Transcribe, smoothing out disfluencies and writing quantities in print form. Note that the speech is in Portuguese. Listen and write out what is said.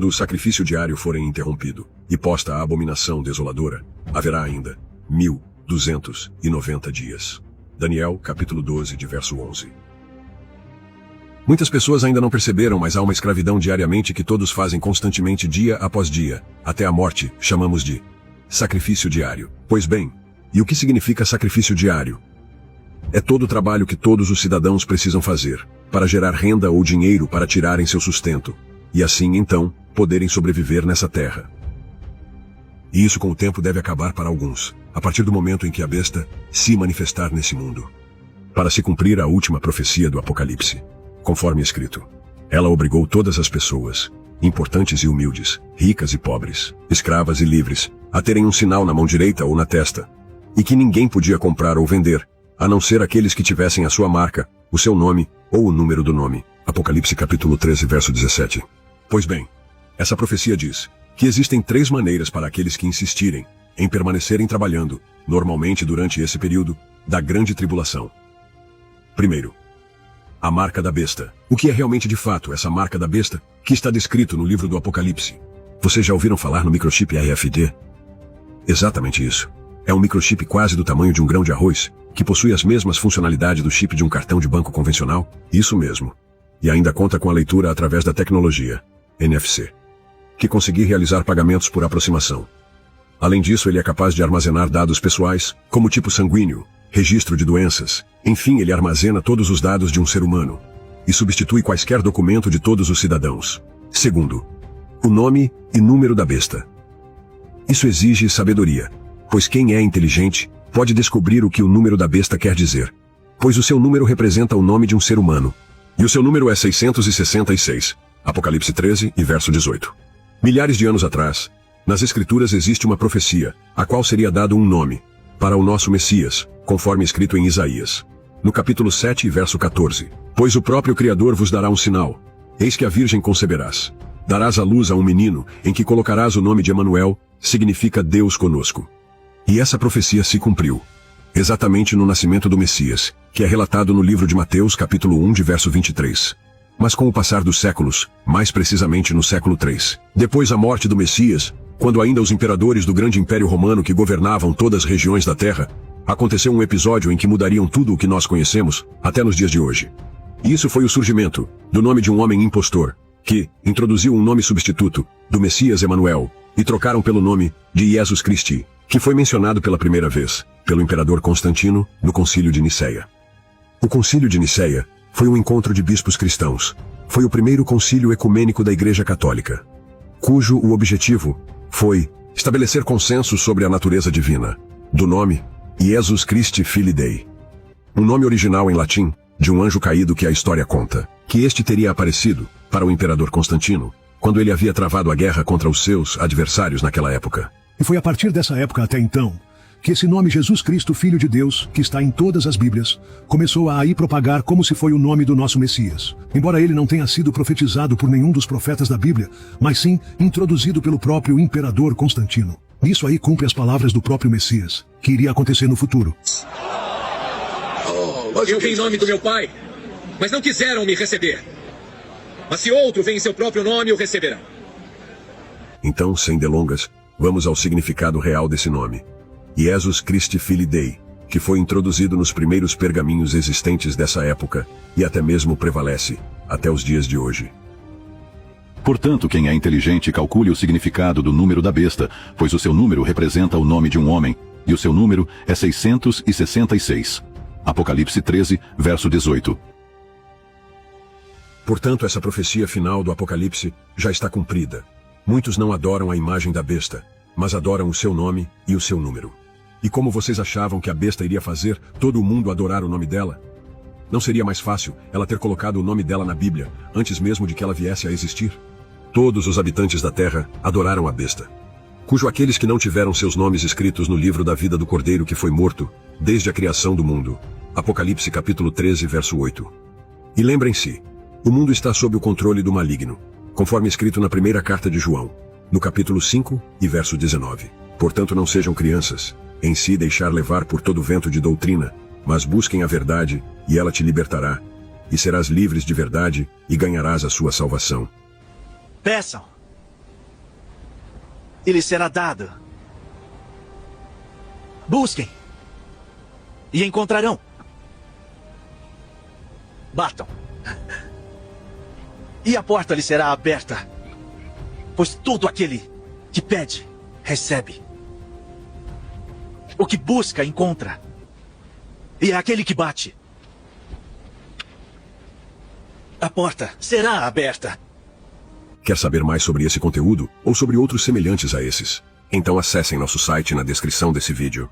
Quando o sacrifício diário forem interrompido e posta a abominação desoladora, haverá ainda 1290 dias. Daniel, capítulo 12, de verso 11. Muitas pessoas ainda não perceberam, mas há uma escravidão diariamente que todos fazem constantemente dia após dia, até a morte, chamamos de sacrifício diário. Pois bem, e o que significa sacrifício diário? É todo o trabalho que todos os cidadãos precisam fazer, para gerar renda ou dinheiro para tirarem seu sustento, e assim, então, poderem sobreviver nessa terra. E isso com o tempo deve acabar para alguns, a partir do momento em que a besta se manifestar nesse mundo, para se cumprir a última profecia do Apocalipse. Conforme escrito, ela obrigou todas as pessoas, importantes e humildes, ricas e pobres, escravas e livres, a terem um sinal na mão direita ou na testa, e que ninguém podia comprar ou vender, a não ser aqueles que tivessem a sua marca, o seu nome ou o número do nome. Apocalipse capítulo 13, verso 17. Pois bem, essa profecia diz que existem 3 maneiras para aqueles que insistirem em permanecerem trabalhando, normalmente durante esse período da grande tribulação. Primeiro, a marca da besta. O que é realmente de fato essa marca da besta que está descrito no livro do Apocalipse? Vocês já ouviram falar no microchip RFID? Exatamente isso. É um microchip quase do tamanho de um grão de arroz, que possui as mesmas funcionalidades do chip de um cartão de banco convencional. Isso mesmo. E ainda conta com a leitura através da tecnologia NFC, que conseguir realizar pagamentos por aproximação. Além disso, ele é capaz de armazenar dados pessoais, como tipo sanguíneo, registro de doenças. Enfim, ele armazena todos os dados de um ser humano e substitui quaisquer documento de todos os cidadãos. Segundo, o nome e número da besta. Isso exige sabedoria, pois quem é inteligente pode descobrir o que o número da besta quer dizer, pois o seu número representa o nome de um ser humano. E o seu número é 666. Apocalipse 13 e verso 18. Milhares de anos atrás, nas Escrituras existe uma profecia, a qual seria dado um nome para o nosso Messias, conforme escrito em Isaías. No capítulo 7 e verso 14. Pois o próprio Criador vos dará um sinal. Eis que a Virgem conceberás. Darás à luz a um menino, em que colocarás o nome de Emanuel, significa Deus conosco. E essa profecia se cumpriu, exatamente no nascimento do Messias, que é relatado no livro de Mateus capítulo 1 de verso 23. Mas com o passar dos séculos, mais precisamente no século 3, depois a morte do Messias, quando ainda os imperadores do grande império romano que governavam todas as regiões da terra, aconteceu um episódio em que mudariam tudo o que nós conhecemos, até nos dias de hoje. E isso foi o surgimento do nome de um homem impostor, que introduziu um nome substituto, do Messias Emanuel, e trocaram pelo nome de Jesus Christi, que foi mencionado pela primeira vez, pelo imperador Constantino, no Concílio de Niceia. O Concílio de Niceia foi um encontro de bispos cristãos. Foi o primeiro concílio ecumênico da Igreja Católica, cujo o objetivo foi estabelecer consenso sobre a natureza divina, do nome Jesus Christi Filii Dei. Um nome original em latim, de um anjo caído que a história conta, que este teria aparecido para o imperador Constantino, quando ele havia travado a guerra contra os seus adversários naquela época. E foi a partir dessa época até então, que esse nome Jesus Cristo, Filho de Deus, que está em todas as Bíblias, começou a aí propagar como se foi o nome do nosso Messias. Embora ele não tenha sido profetizado por nenhum dos profetas da Bíblia, mas sim introduzido pelo próprio imperador Constantino. Nisso aí cumpre as palavras do próprio Messias, que iria acontecer no futuro. Eu vim em nome do meu Pai, mas não quiseram me receber. Mas se outro vem em seu próprio nome, o receberão. Então, sem delongas, vamos ao significado real desse nome. Jesus Christi Filii Dei, que foi introduzido nos primeiros pergaminhos existentes dessa época, e até mesmo prevalece, até os dias de hoje. Portanto, quem é inteligente calcule o significado do número da besta, pois o seu número representa o nome de um homem, e o seu número é 666. Apocalipse 13, verso 18. Portanto, essa profecia final do Apocalipse já está cumprida. Muitos não adoram a imagem da besta, mas adoram o seu nome e o seu número. E como vocês achavam que a besta iria fazer todo mundo adorar o nome dela? Não seria mais fácil ela ter colocado o nome dela na Bíblia, antes mesmo de que ela viesse a existir? Todos os habitantes da terra adoraram a besta, cujo aqueles que não tiveram seus nomes escritos no livro da vida do Cordeiro que foi morto, desde a criação do mundo. Apocalipse capítulo 13, verso 8. E lembrem-se, o mundo está sob o controle do maligno, conforme escrito na primeira carta de João, no capítulo 5 e verso 19. Portanto, não sejam crianças, em si deixar levar por todo vento de doutrina, mas busquem a verdade, e ela te libertará, e serás livres de verdade, e ganharás a sua salvação. Peçam, e lhes será dado. Busquem e encontrarão. Batam e a porta lhe será aberta. Pois todo aquele que pede, recebe. O que busca, encontra. E é aquele que bate. A porta será aberta. Quer saber mais sobre esse conteúdo ou sobre outros semelhantes a esses? Então acessem nosso site na descrição desse vídeo.